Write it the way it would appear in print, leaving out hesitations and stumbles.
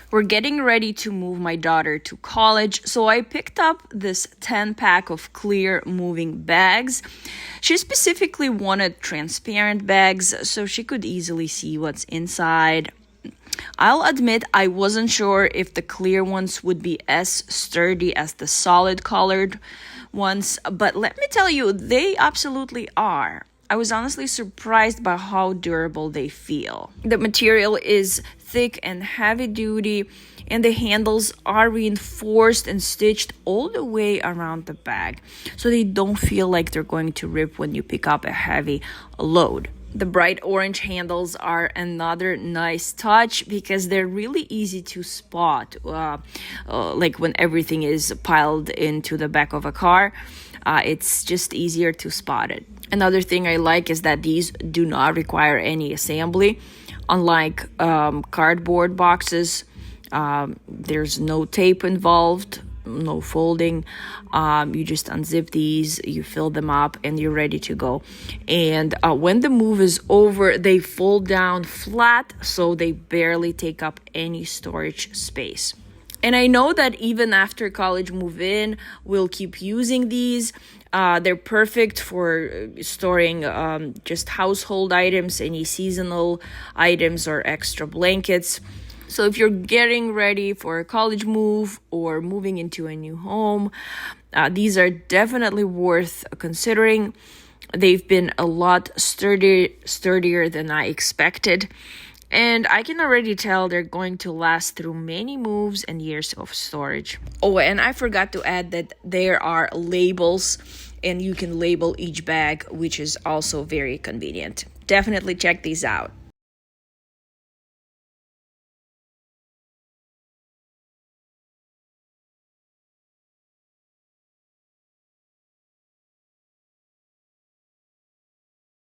We're getting ready to move my daughter to college, so I picked up this 10-pack of clear moving bags. She specifically wanted transparent bags so she could easily see what's inside. I'll admit I wasn't sure if the clear ones would be as sturdy as the solid colored ones, but let me tell you, they absolutely are. I was honestly surprised by how durable they feel. The material is thick and heavy duty, and the handles are reinforced and stitched all the way around the bag, so they don't feel like they're going to rip when you pick up a heavy load. The bright orange handles are another nice touch because they're really easy to spot, like when everything is piled into the back of a car. It's just easier to spot it. Another thing I like is that these do not require any assembly. Unlike cardboard boxes, there's no tape involved, no folding. You just unzip these, you fill them up, and you're ready to go. And when the move is over, they fold down flat, so they barely take up any storage space. And I know that even after college move-in, we'll keep using these. They're perfect for storing just household items, any seasonal items or extra blankets. So if you're getting ready for a college move or moving into a new home, these are definitely worth considering. They've been a lot sturdier than I expected. And I can already tell they're going to last through many moves and years of storage. Oh, and I forgot to add that there are labels, and you can label each bag, which is also very convenient. Definitely check these out.